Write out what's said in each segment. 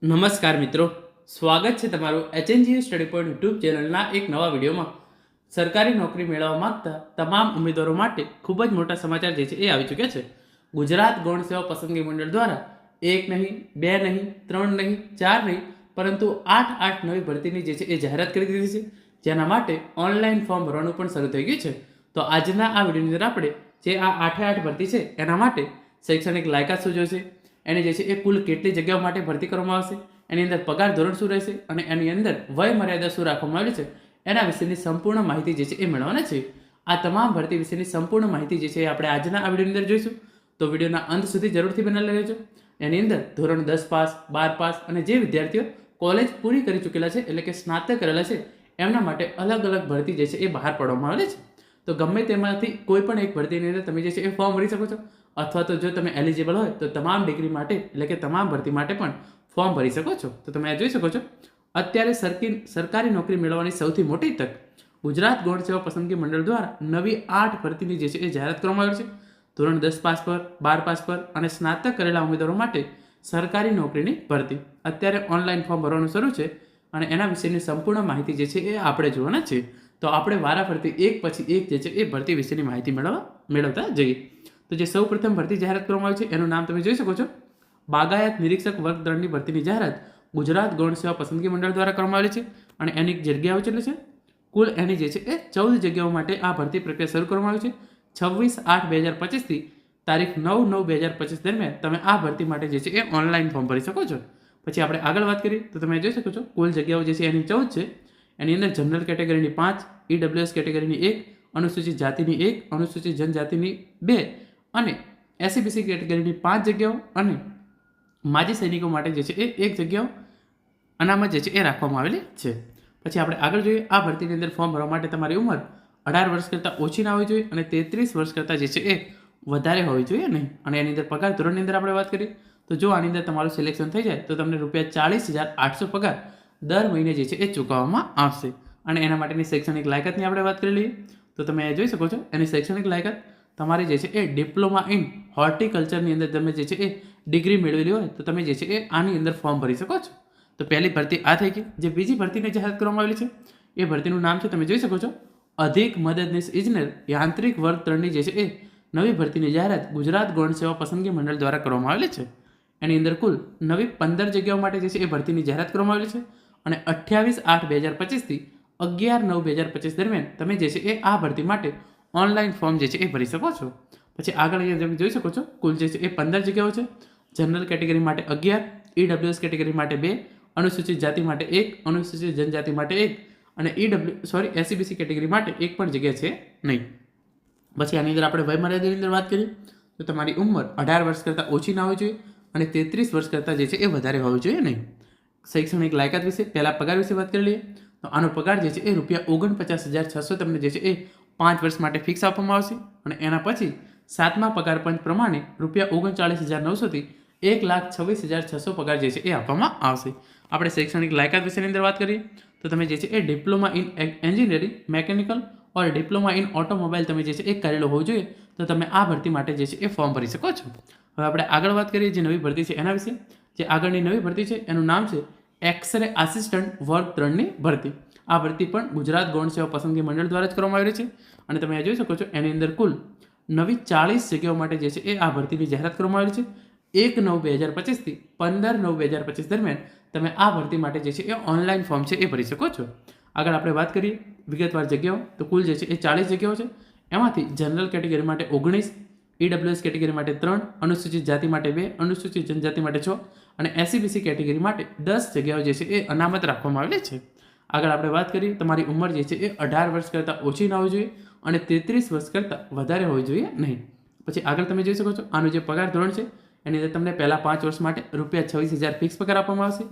નમસ્કાર મિત્રો, સ્વાગત છે તમારું એચએનજીયુ સ્ટડી પોઈન્ટ યુટ્યુબ ચેનલના એક નવા વિડીયોમાં. સરકારી નોકરી મેળવવા માંગતા તમામ ઉમેદવારો માટે ખૂબ જ મોટા સમાચાર જે છે એ આવી ચૂક્યા છે. ગુજરાત ગૌણ સેવા પસંદગી મંડળ દ્વારા 1 નહીં, 2 નહીં, 3 નહીં, 4 નહીં, પરંતુ 8 નવી ભરતીની જે છે એ જાહેરાત કરી દીધી છે, જેના માટે ઓનલાઈન ફોર્મ ભરવાનું પણ શરૂ થઈ ગયું છે. તો આજના આ વિડીયોની અંદર આપણે જે આ 8 ભરતી છે એના માટે શૈક્ષણિક લાયકાત શું જોઈશે, એની જે છે એ કુલ કેટલી જગ્યાઓ માટે ભરતી કરવામાં આવશે, એની અંદર પગાર ધોરણ શું રહેશે અને એની અંદર વય મર્યાદા શું રાખવામાં આવેલી છે, એના વિશેની સંપૂર્ણ માહિતી જે છે એ મેળવવાના છે. આ તમામ ભરતી વિશેની સંપૂર્ણ માહિતી જે છે એ આપણે આજના આ વિડીયોની અંદર જોઈશું. તો વિડીયોના અંત સુધી જરૂરથી બનેલા રહેજો. એની અંદર ધોરણ 10 પાસ, 12 પાસ અને જે વિદ્યાર્થીઓ કોલેજ પૂરી કરી ચૂકેલા છે એટલે કે સ્નાતક કરેલા છે એમના માટે અલગ અલગ ભરતી જે છે એ બહાર પાડવામાં આવેલી છે. તો ગમે તેમાંથી કોઈ પણ એક ભરતીની અંદર તમે જે છે એ ફોર્મ ભરી શકો છો, અથવા તો જો તમે એલિજિબલ હોય તો તમામ ડિગ્રી માટે એટલે કે તમામ ભરતી માટે પણ ફોર્મ ભરી શકો છો. તો તમે આ જોઈ શકો છો. અત્યારે સરકારી નોકરી મેળવવાની સૌથી મોટી તક ગુજરાત ગૌણ સેવા પસંદગી મંડળ દ્વારા નવી 8 ભરતીની જે છે એ જાહેરાત કરવામાં આવી છે. ધોરણ 10 પાસ પર, 12 પાસ પર અને સ્નાતક કરેલા ઉમેદવારો માટે સરકારી નોકરીની ભરતી અત્યારે ઓનલાઈન ફોર્મ ભરવાનું શરૂ છે અને એના વિશેની સંપૂર્ણ માહિતી જે છે એ આપણે જોવાના છે. તો આપણે વારાફરતી એક પછી એક જે છે એ ભરતી વિશેની માહિતી મેળવતા જઈએ. તો જે સૌ પ્રથમ ભરતી જાહેરાત કરવામાં આવી છે એનું નામ તમે જોઈ શકો છો. બાગાયત નિરીક્ષક વર્ગ 3ની ભરતીની જાહેરાત ગુજરાત ગૌણ સેવા પસંદગી મંડળ દ્વારા કરવામાં આવેલી છે અને એની જગ્યાઓ કેટલી છે? કુલ એની જે છે એ 14 જગ્યાઓ માટે આ ભરતી પ્રક્રિયા શરૂ કરવામાં આવી છે. 26/8/2025 થી તારીખ 9/9/2025 દરમિયાન તમે આ ભરતી માટે જે છે એ ઓનલાઈન ફોર્મ ભરી શકો છો. પછી આપણે આગળ વાત કરીએ તો તમે જોઈ શકો છો કુલ જગ્યાઓ જે છે એની 14 છે. એની અંદર જનરલ કેટેગરીની 5, ઈડબ્લ્યુએસ કેટેગરીની 1, અનુસૂચિત જાતિની 1, અનુસૂચિત જનજાતિની 2 અને એસસીબીસી કેટેગરીની 5 જગ્યાઓ અને માજી સૈનિકો માટે જે છે એ 1 જગ્યાઓ અનામત જે છે એ રાખવામાં આવેલી છે. પછી આપણે આગળ જોઈએ. આ ભરતીની અંદર ફોર્મ ભરવા માટે તમારી ઉંમર 18 વર્ષ કરતાં ઓછી ના હોવી જોઈએ અને 33 વર્ષ કરતાં જે છે એ વધારે હોવી જોઈએ નહીં. અને એની અંદર પગાર ધોરણની અંદર આપણે વાત કરીએ તો જો આની અંદર તમારું સિલેક્શન થઈ જાય તો તમને ₹40,800 પગાર દર મહિને જે છે એ ચૂકવવામાં આવશે. અને એના માટેની શૈક્ષણિક લાયકાતની આપણે વાત કરી લઈએ તો તમે જોઈ શકો છો. એની શૈક્ષણિક લાયકાત તમારી જે છે એ ડિપ્લોમા ઇન હોર્ટિકલ્ચરની અંદર તમે જે છે એ ડિગ્રી મેળવેલી હોય તો તમે જે છે એ આની અંદર ફોર્મ ભરી શકો છો. તો પહેલી ભરતી આ થઈ ગઈ. જે બીજી ભરતીની જાહેરાત કરવામાં આવેલી છે એ ભરતીનું નામ છે તમે જોઈ શકો છો અધિક મદદનીશ ઇજનેર યાંત્રિક વર્ગ 3ની જે છે એ નવી ભરતીની જાહેરાત ગુજરાત ગૌણ સેવા પસંદગી મંડળ દ્વારા કરવામાં આવેલી છે. એની અંદર કુલ નવી 15 જગ્યાઓ માટે જે છે એ ભરતીની જાહેરાત કરવામાં આવેલી છે અને 28/8/2025 થી 11/9/2025 દરમિયાન તમે જે છે એ આ ભરતી માટે ઓનલાઈન ફોર્મ જે છે એ ભરી શકો છો. પછી આગળ અહીંયા તમે જોઈ શકો છો કુલ જે છે એ 15 જગ્યાઓ છે. જનરલ કેટેગરી માટે 11, ઈડબ્લ્યુએસ કેટેગરી માટે 2, અનુસૂચિત જાતિ માટે 1, અનુસૂચિત જનજાતિ માટે 1 અને એસસીબીસી કેટેગરી માટે 1 પણ જગ્યા છે નહીં. પછી આની અંદર આપણે વય મર્યાદાની અંદર વાત કરીએ તો તમારી ઉંમર 18 વર્ષ કરતાં ઓછી ના હોવી જોઈએ અને 33 વર્ષ કરતાં જે છે એ વધારે હોવી જોઈએ નહીં. શૈક્ષણિક લાયકાત વિશે પહેલાં પગાર વિશે વાત કરી લઈએ તો આનો પગાર જે છે એ ₹49,600 તમને જે છે એ 5 વર્ષ માટે ફિક્સ આપવામાં આવશે અને એના પછી 7મા પગાર પંચ પ્રમાણે ₹39,900 થી 1,26,600 પગાર જે છે એ આપવામાં આવશે. આપણે શૈક્ષણિક લાયકાત વિશેની અંદર વાત કરીએ તો તમે જે છે એ diploma in engineering mechanical or diploma in automobile તમે જે છે એ કરેલો હોવો જોઈએ તો તમે આ ભરતી માટે જે છે એ ફોર્મ ભરી શકો છો. હવે આપણે આગળ વાત કરીએ જે નવી ભરતી છે એના વિશે. જે આગળની નવી ભરતી છે એનું નામ છે એક્સરે આસિસ્ટન્ટ વર્ગ 3ની ભરતી. આ ભરતી પણ ગુજરાત ગૌણ સેવા પસંદગી મંડળ દ્વારા જ કરવામાં આવેલી છે અને તમે જોઈ શકો છો એની અંદર કુલ નવી 40 જગ્યાઓ માટે જે છે એ આ ભરતીની જાહેરાત કરવામાં આવેલી છે. 1/9/2025 થી 15/9/2025 દરમિયાન તમે આ ભરતી માટે જે છે એ ઓનલાઈન ફોર્મ છે એ ભરી શકો છો. આગળ આપણે વાત કરીએ વિગતવાર જગ્યાઓ તો કુલ જે છે એ 40 જગ્યાઓ છે. એમાંથી જનરલ કેટેગરી માટે 19, ઈડબ્લ્યુએસ કેટેગરી માટે 3, અનુસૂચિત જાતિ માટે 2, અનુસૂચિત જનજાતિ માટે 6 અને એસસીબીસી કેટેગરી માટે 10 જગ્યાઓ જે છે એ અનામત રાખવામાં આવેલી છે. આગળ આપણે વાત કરીએ તમારી ઉંમર જે છે એ 18 વર્ષ કરતાં ઓછી ના હોવી જોઈએ અને 33 વર્ષ કરતાં વધારે હોવી જોઈએ નહીં. પછી આગળ તમે જોઈ શકો છો આનું જે પગાર ધોરણ છે એની અંદર તમને પહેલાં 5 વર્ષ માટે ₹26,000 ફિક્સ પગાર આપવામાં આવશે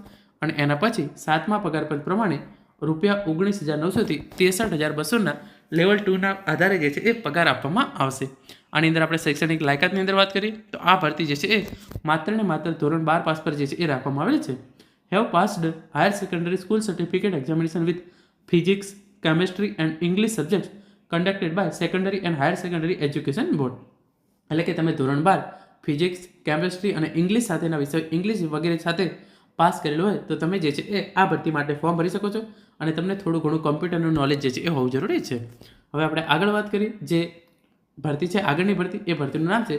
અને એના પછી 7મા પગાર પંચ પ્રમાણે ₹19,900 થી 63,200ના લેવલ 2ના આધારે જે છે એ પગાર આપવામાં આવશે. આની અંદર આપણે શૈક્ષણિક લાયકાતની અંદર વાત કરીએ તો આ ભરતી જે છે એ માત્ર ને માત્ર ધોરણ 12 પાસ પર જે છે એ રાખવામાં આવેલી છે. Have passed higher secondary school certificate examination with physics, chemistry and English subject conducted by secondary and higher secondary education board. એટલે કે તમે ધોરણ 12 ફિઝિક્સ, કેમિસ્ટ્રી અને ઇંગ્લિશ સાથેના વિષય ઇંગ્લિશ વગેરે સાથે પાસ કરેલું હોય તો તમે જે છે એ આ ભરતી માટે ફોર્મ ભરી શકો છો અને તમને થોડું ઘણું કોમ્પ્યુટરનું નોલેજ જે છે એ હોવું જરૂરી છે. હવે આપણે આગળ વાત કરીએ જે ભરતી છે આગળની ભરતી, એ ભરતીનું નામ છે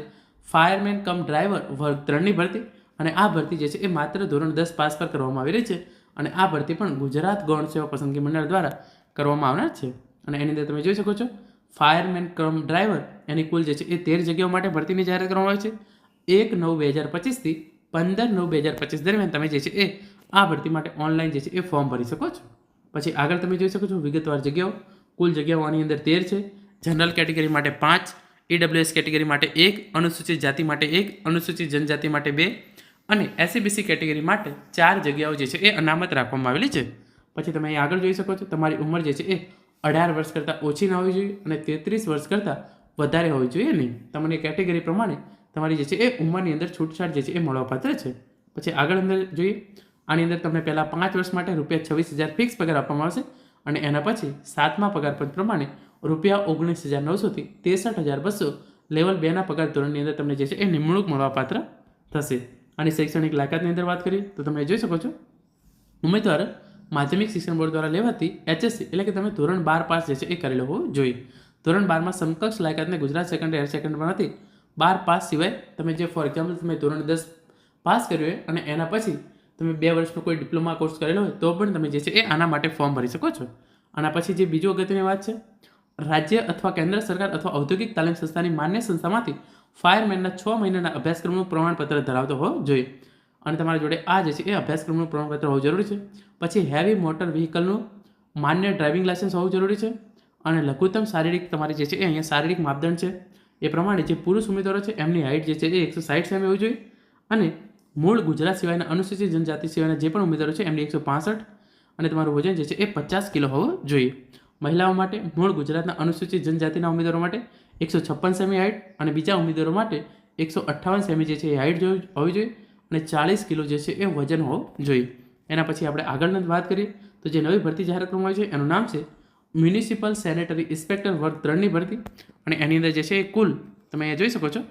ફાયરમેન કમ ડ્રાઈવર વર્ગ 3ની ભરતી. અને આ ભરતી જે છે એ માત્ર ધોરણ 10 પાસ પર કરવામાં આવી રહી છે અને આ ભરતી પણ ગુજરાત ગૌણ સેવા પસંદગી મંડળ દ્વારા કરવામાં આવનાર છે. અને એની અંદર તમે જોઈ શકો છો ફાયરમેન કમ ડ્રાઈવર એની કુલ જે છે એ 13 જગ્યાઓ માટે ભરતીની જાહેરાત કરવામાં આવી છે. 1/9/2025 થી 15/9/2025 દરમિયાન તમે જે છે એ આ ભરતી માટે ઓનલાઈન જે છે એ ફોર્મ ભરી શકો છો. પછી આગળ તમે જોઈ શકો છો વિગતવાર જગ્યાઓ. કુલ જગ્યાઓ આની અંદર 13 છે. જનરલ કેટેગરી માટે 5, ઈડબ્લ્યુએસ કેટેગરી માટે 1, અનુસૂચિત જાતિ માટે 1, અનુસૂચિત જનજાતિ માટે 2 અને એસસીબીસી કેટેગરી માટે 4 જગ્યાઓ જે છે એ અનામત રાખવામાં આવેલી છે. પછી તમે અહીં આગળ જોઈ શકો છો તમારી ઉંમર જે છે એ 18 વર્ષ કરતાં ઓછી ના હોવી જોઈએ અને 33 વર્ષ કરતાં વધારે હોવી જોઈએ નહીં. તમને કેટેગરી પ્રમાણે તમારી જે છે એ ઉંમરની અંદર છૂટછાટ જે છે એ મળવાપાત્ર છે. પછી આગળ અંદર જોઈએ. આની અંદર તમને પહેલાં 5 વર્ષ માટે ₹26,000 ફિક્સ પગાર આપવામાં આવશે અને એના પછી 7મા પગાર પંચ પ્રમાણે ₹19,900 થી 63,200 લેવલ 2ના પગાર ધોરણની અંદર તમને જે છે એ નિમણૂક મળવાપાત્ર થશે. અને શૈક્ષણિક લાયકાતની અંદર વાત કરીએ તો તમે જોઈ શકો છો ઉમેદવાર માધ્યમિક શિક્ષણ બોર્ડ દ્વારા લેવાતી HSC એટલે કે તમે ધોરણ 12 પાસ જે છે એ કરેલો હોવો જોઈએ. ધોરણ 12માં સમકક્ષ લાયકાતને ગુજરાત સેકન્ડરી હાયર સેકન્ડરીમાંથી 12 પાસ સિવાય તમે જે ફોર એક્ઝામ્પલ તમે ધોરણ 10 પાસ કર્યું હોય અને એના પછી તમે 2 વર્ષનો કોઈ ડિપ્લોમા કોર્સ કરેલો હોય તો પણ તમે જે છે એ આના માટે ફોર્મ ભરી શકો છો. આના પછી જે બીજું અગત્યની વાત છે રાજ્ય અથવા કેન્દ્ર સરકાર અથવા ઔદ્યોગિક તાલીમ સંસ્થાની માન્ય સંસ્થામાંથી ફાયરમેનના 6 મહિનાના અભ્યાસક્રમનું પ્રમાણપત્ર ધરાવતો હોવો જોઈએ અને તમારી જોડે આ જે છે એ અભ્યાસક્રમનું પ્રમાણપત્ર હોવું જરૂરી છે. પછી હેવી મોટર વ્હીકલનું માન્ય ડ્રાઇવિંગ લાયસન્સ હોવું જરૂરી છે અને લઘુત્તમ શારીરિક તમારી જે છે એ અહીંયા શારીરિક માપદંડ છે એ પ્રમાણે જે પુરુષ ઉમેદવારો છે એમની હાઇટ જે છે એ 160 સેમી હોવી જોઈએ અને મૂળ ગુજરાત સિવાયના અનુસૂચિત જનજાતિ સિવાયના જે પણ ઉમેદવારો છે એમની 165 અને તમારું વજન જે છે એ 50 કિલો હોવું જોઈએ. મહિલાઓ માટે મૂળ ગુજરાતના અનુસૂચિત જનજાતિના ઉમેદવારો માટે 156 સેમી હાઇટ અને બીજા ઉમેદવારો માટે 158 સેમી જે છે એ હાઇટ હોવી જોઈએ અને 40 કિલો જે છે એ વજન હોવું જોઈએ. એના પછી આપણે આગળની વાત કરીએ તો જે નવી ભરતી જાહેર કરવામાં આવી છે એનું નામ છે મ્યુનિસિપલ સેનેટરી ઇન્સ્પેક્ટર વર્ગ 3ની ભરતી અને એની અંદર જે છે એ કુલ તમે અહીંયા જોઈ શકો છો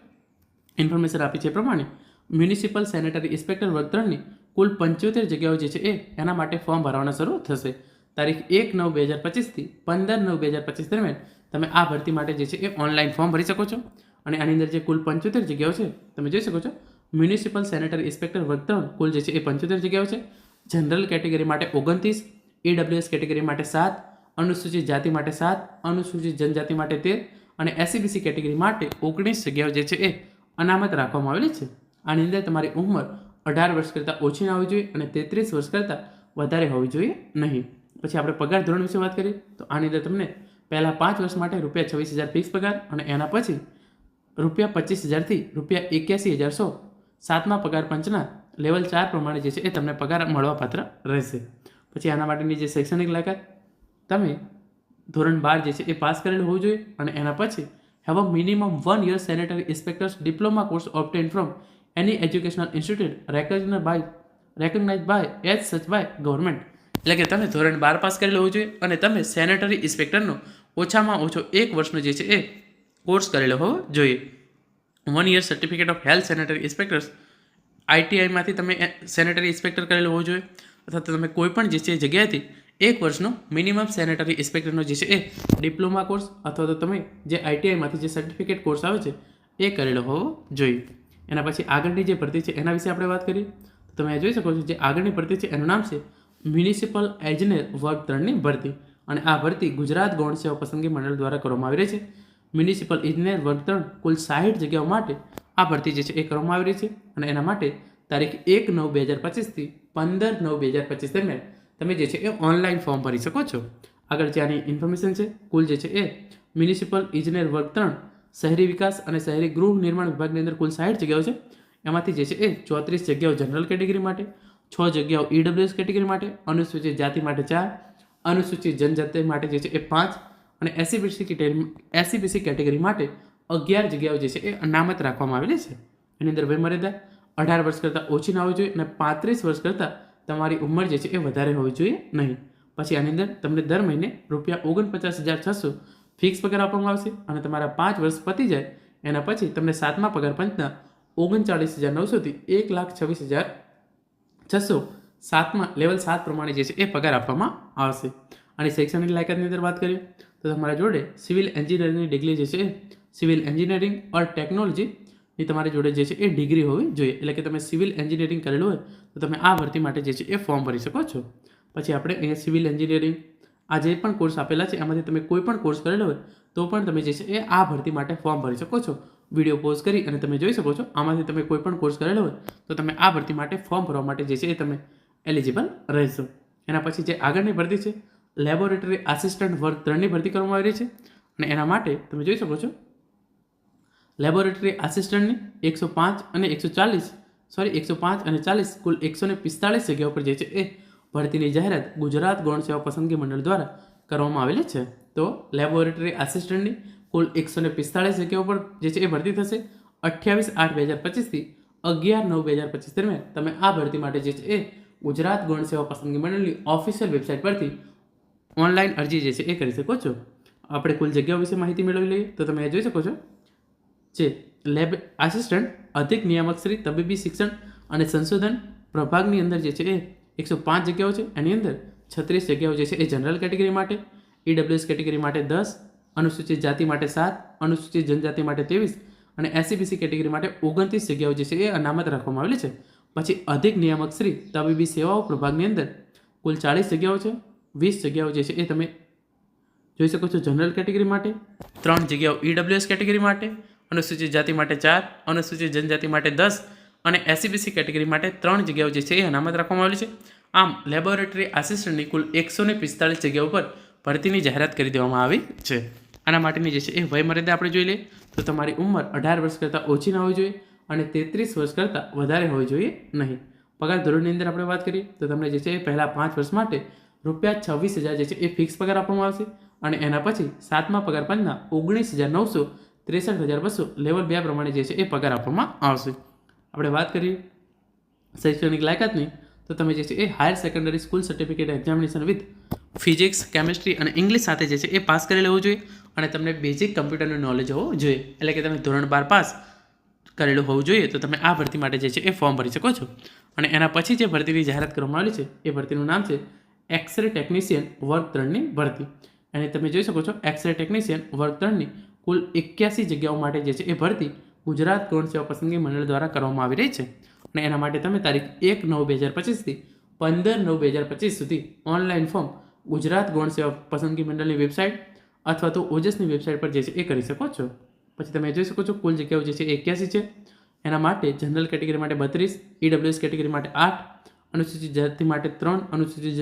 ઇન્ફોર્મેશન આપી છે એ પ્રમાણે મ્યુનિસિપલ સેનેટરી ઇન્સ્પેક્ટર વર્ગ 3ની કુલ 75 જગ્યાઓ જે છે એ એના માટે ફોર્મ ભરવાના શરૂ થશે. તારીખ 1/9/2025 થી 15/9/2025 દરમિયાન તમે આ ભરતી માટે જે છે એ ઓનલાઈન ફોર્મ ભરી શકો છો અને આની અંદર જે કુલ 75 જગ્યાઓ છે તમે જોઈ શકો છો મ્યુનિસિપલ સેનેટરી ઇન્સ્પેક્ટર વર્ગ 3 કુલ જે છે એ 75 જગ્યાઓ છે. જનરલ કેટેગરી માટે 29, ઈડબ્લ્યુએસ કેટેગરી માટે 7, અનુસૂચિત જાતિ માટે 7, અનુસૂચિત જનજાતિ માટે 13 અને એસસીબીસી કેટેગરી માટે 19 જગ્યાઓ જે છે એ અનામત રાખવામાં આવેલી છે. આની અંદર તમારી ઉંમર 18 વર્ષ કરતાં ઓછી ના હોવી જોઈએ અને 33 વર્ષ કરતાં વધારે હોવી જોઈએ નહીં. પછી આપણે પગાર ધોરણ વિશે વાત કરીએ તો આની અંદર તમને પહેલાં 5 વર્ષ માટે ₹26,000 ફિક્સ પગાર અને એના પછી ₹25,000 થી ₹81,100 7મા પગાર પંચના લેવલ 4 પ્રમાણે જે છે એ તમને પગાર મળવાપાત્ર રહેશે. પછી આના માટેની જે શૈક્ષણિક લાયકાત તમે ધોરણ 12 જે છે એ પાસ કરેલું હોવું જોઈએ અને એના પછી have a minimum 1 year sanitary inspectors diploma course obtain from any educational institute recognise by as such by government. એટલે કે તમે ધોરણ 12 પાસ કરેલું હોવું જોઈએ અને તમે સેનેટરી ઇન્સ્પેક્ટરનો ઓછામાં ઓછો 1 વર્ષનો જે છે એ કોર્સ કરેલો હોવો જોઈએ. 1 year certificate of health sanitary inspectors આઈટીઆઈમાંથી તમે સેનેટરી ઇન્સ્પેક્ટર કરેલું હોવું જોઈએ અથવા તો તમે કોઈ પણ જે છે જગ્યાએથી 1 વર્ષનો મિનિમમ સેનેટરી ઇન્સ્પેક્ટરનો જે છે એ ડિપ્લોમા કોર્સ અથવા તો તમે જે આઈટીઆઈમાંથી જે સર્ટિફિકેટ કોર્સ આવે છે એ કરેલો હોવો જોઈએ. એના પછી આગળની જે ભરતી છે એના વિશે આપણે વાત કરીએ તો તમે જોઈ શકો છો જે આગળની ભરતી છે એનું નામ છે મ્યુનિસિપલ એન્જિનિયર વર્ગ 3ની ભરતી અને આ ભરતી ગુજરાત ગૌણ સેવા પસંદગી મંડળ દ્વારા કરવામાં આવી રહી છે. મ્યુનિસિપલ એન્જિનિયર વર્ગ 3 કુલ 60 જગ્યાઓ માટે આ ભરતી જે છે એ કરવામાં આવી રહી છે અને એના માટે તારીખ 1/9/2025 થી 15/9/2025 દરમિયાન તમે જે છે એ ઓનલાઈન ફોર્મ ભરી શકો છો. આગળ જે આની ઇન્ફોર્મેશન છે કુલ જે છે એ મ્યુનિસિપલ એન્જિનિયર વર્ગ 3 શહેરી વિકાસ અને શહેરી ગૃહ નિર્માણ વિભાગની અંદર કુલ 60 જગ્યાઓ છે. એમાંથી જે છે એ 34 જગ્યાઓ જનરલ કેટેગરી માટે, 6 જગ્યાઓ ઈડબ્લ્યુએસ કેટેગરી માટે, અનુસૂચિત જાતિ માટે 4, અનુસૂચિત જનજાતિ માટે જે છે એ 5 અને એસસીબીસી કેટેગરી માટે 11 જગ્યાઓ જે છે એ અનામત રાખવામાં આવેલી છે. એની અંદર વયમર્યાદા 18 વર્ષ કરતાં ઓછી ના હોવી જોઈએ અને 35 વર્ષ કરતાં તમારી ઉંમર જે છે એ વધારે હોવી જોઈએ નહીં. પછી આની અંદર તમને દર મહિને ₹49,600 ફિક્સ પગાર આપવામાં આવશે અને તમારા 5 વર્ષ પતી જાય એના પછી તમને 7મા પગાર પંચના 39,900 થી 1,26,000 607માં લેવલ 7 પ્રમાણે જે છે એ પગાર આપવામાં આવશે. અને શૈક્ષણિક લાયકાતની અંદર વાત કરીએ તો તમારા જોડે સિવિલ એન્જિનિયરિંગની ડિગ્રી જે છે સિવિલ એન્જિનિયરિંગ ઓર ટેકનોલોજીની તમારી જોડે જે છે એ ડિગ્રી હોવી જોઈએ. એટલે કે તમે સિવિલ એન્જિનિયરિંગ કરેલું હોય તો તમે આ ભરતી માટે જે છે એ ફોર્મ ભરી શકો છો. પછી આપણે અહીંયા સિવિલ એન્જિનિયરિંગ આ જે પણ કોર્સ આપેલા છે એમાંથી તમે કોઈ પણ કોર્સ કરેલો હોય તો પણ તમે જે છે એ આ ભરતી માટે ફોર્મ ભરી શકો છો. વિડીયો પોઝ કરી અને તમે જોઈ શકો છો આમાંથી તમે કોઈ પણ કોર્સ કરેલો હોય તો તમે આ ભરતી માટે ફોર્મ ભરવા માટે જે છે એ તમે એલિજિબલ રહેશો. એના પછી જે આગળની ભરતી છે લેબોરેટરી આસિસ્ટન્ટ વર્ગ 3ની ભરતી કરવામાં આવી રહી છે. અને એના માટે તમે જોઈ શકો છો લેબોરેટરી આસિસ્ટન્ટની 105 અને 40 કુલ 145 જગ્યાઓ પર જે છે એ ભરતીની જાહેરાત ગુજરાત ગૌણ સેવા પસંદગી મંડળ દ્વારા કરવામાં આવેલી છે. તો લેબોરેટરી આસિસ્ટન્ટની કુલ 145 જગ્યાઓ પર જે છે એ ભરતી થશે. 28/8/2025 થી 11/9/2025 દરમિયાન તમે આ ભરતી માટે જે છે એ ગુજરાત ગૌણ સેવા પસંદગી મંડળની ઓફિશિયલ વેબસાઇટ પરથી ઓનલાઈન અરજી જે છે એ કરી શકો છો. આપણે કુલ જગ્યાઓ વિશે માહિતી મેળવી લઈએ તો તમે જોઈ શકો છો જે લેબ આસિસ્ટન્ટ અધિક નિયામક શ્રી તબીબી શિક્ષણ અને સંશોધન પ્રભાગની અંદર જે છે એ 105 જગ્યાઓ છે. એની અંદર 36 જગ્યાઓ જે છે એ જનરલ કેટેગરી માટે, ઈડબ્લ્યુએસ કેટેગરી માટે 10, અનુસૂચિત જાતિ માટે 7, અનુસૂચિત જનજાતિ માટે 23 અને એસસીબીસી કેટેગરી માટે 29 જગ્યાઓ જે છે એ અનામત રાખવામાં આવેલી છે. પછી અધિક નિયામક શ્રી તબીબી સેવાઓ પ્રભાગની અંદર કુલ 40 જગ્યાઓ છે. 20 જગ્યાઓ જે છે એ તમે જોઈ શકો છો જનરલ કેટેગરી માટે, 3 જગ્યાઓ ઈડબ્લ્યુએસ કેટેગરી માટે, અનુસૂચિત જાતિ માટે 4, અનુસૂચિત જનજાતિ માટે 10 અને એસસીબીસી કેટેગરી માટે 3 જગ્યાઓ જે છે એ અનામત રાખવામાં આવેલી છે. આમ લેબોરેટરી આસિસ્ટન્ટની કુલ 145 જગ્યાઓ પર ભરતીની જાહેરાત કરી દેવામાં આવી છે. આના માટેની જે છે એ વયમર્યાદા આપણે જોઈ લઈએ તો તમારી ઉંમર 18 વર્ષ કરતાં ઓછી ના હોવી જોઈએ અને 33 વર્ષ કરતાં વધારે હોવી જોઈએ નહીં. પગાર ધોરણની અંદર આપણે વાત કરીએ તો તમને જે છે એ પહેલાં 5 વર્ષ માટે ₹26,000 જે છે એ ફિક્સ પગાર આપવામાં આવશે. અને એના પછી 7મા પગાર પંચના 19,900, 63,200 લેવલ 2 પ્રમાણે જે છે એ પગાર આપવામાં આવશે. આપણે વાત કરીએ શૈક્ષણિક લાયકાતની તો તમે જે છે એ higher secondary school certificate examination with physics, chemistry અને ઇંગ્લિશ સાથે જે છે એ પાસ કરેલું હોવું જોઈએ અને તમને બેઝિક કમ્પ્યુટરનું નોલેજ હોવું જોઈએ. એટલે કે તમે ધોરણ 12 પાસ કરેલું હોવું જોઈએ તો તમે આ ભરતી માટે જે છે એ ફોર્મ ભરી શકો છો. અને એના પછી જે ભરતીની જાહેરાત કરવામાં આવી છે એ ભરતીનું નામ છે એક્સરે ટેકનિશિયન વર્ગ 3ની ભરતી. અને તમે જોઈ શકો છો એક્સરે ટેકનિશિયન વર્ગ 3ની કુલ 81 જગ્યાઓ માટે જે છે એ ભરતી ગુજરાત ગૌણ સેવા પસંદગી મંડળ દ્વારા કરવામાં આવી રહી છે. અને એના માટે તમે તારીખ 1/9/2025 થી 15/9/2025 સુધી ઓનલાઈન ફોર્મ ગુજરાત ગૌણ સેવા પસંદગી મંડળની વેબસાઇટ અથવા તો ઓજસની વેબસાઇટ પર જે છે એ કરી શકો છો. પછી તમે જોઈ શકો છો કુલ જગ્યાઓ જે છે 81 છે. એના માટે જનરલ કેટેગરી માટે 32, ઈડબ્લ્યુએસ કેટેગરી માટે 8, અનુસૂચિત જાતિ માટે 3, અનુસૂચિત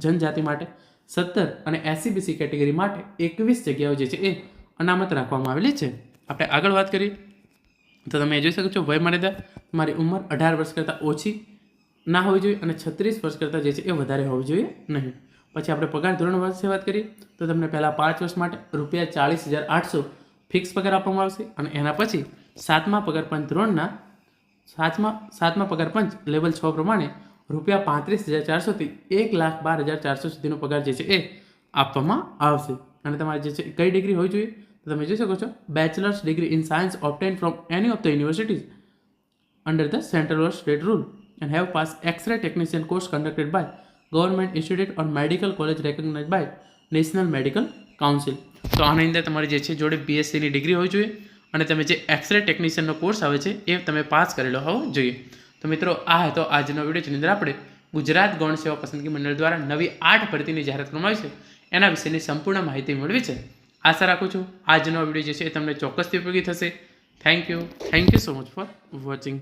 જનજાતિ માટે 17 અને એસસીબીસી કેટેગરી માટે 21 જગ્યાઓ જે છે એ અનામત રાખવામાં આવેલી છે. આપણે આગળ વાત કરીએ તો તમે જોઈ શકો છો વયમર્યાદા તમારી ઉંમર 18 વર્ષ કરતાં ઓછી ના હોવી જોઈએ અને 36 વર્ષ કરતાં જે છે એ વધારે હોવી જોઈએ નહીં. પછી આપણે પગાર ધોરણ વિશે વાત કરીએ તો તમને પહેલાં 5 વર્ષ માટે ₹40,800 ફિક્સ પગાર આપવામાં આવશે. અને એના પછી 7મા પગાર પંચ ધોરણના 7મા પગાર પંચ લેવલ 6 પ્રમાણે ₹35,400 થી 1,12,400 સુધીનો પગાર જે છે એ આપવામાં આવશે. અને તમારે જે છે કઈ ડિગ્રી હોવી જોઈએ તો તમે જોઈ શકો છો bachelors degree in science obtained from any of the universities under the central or state rule and have pass X-ray technician course conducted by government institute or medical college recognise by national medical council. તો આની અંદર તમારી જે છે જોડે BScની degree હોવી જોઈએ અને તમે જે એક્સરે ટેકનિશિયનનો કોર્સ આવે છે એ તમે પાસ કરેલો હોવો જોઈએ. તો મિત્રો આ હતો આજનો વિડીયો જેની અંદર આપણે ગુજરાત ગૌણ સેવા પસંદગી મંડળ દ્વારા નવી 8 ભરતીની જાહેરાત કરવામાં આવી છે એના વિશેની સંપૂર્ણ માહિતી મેળવી છે. આશા રાખું છું આજનો વિડીયો જે છે એ તમને ચોક્કસથી ઉપયોગી થશે. Thank you so much for watching.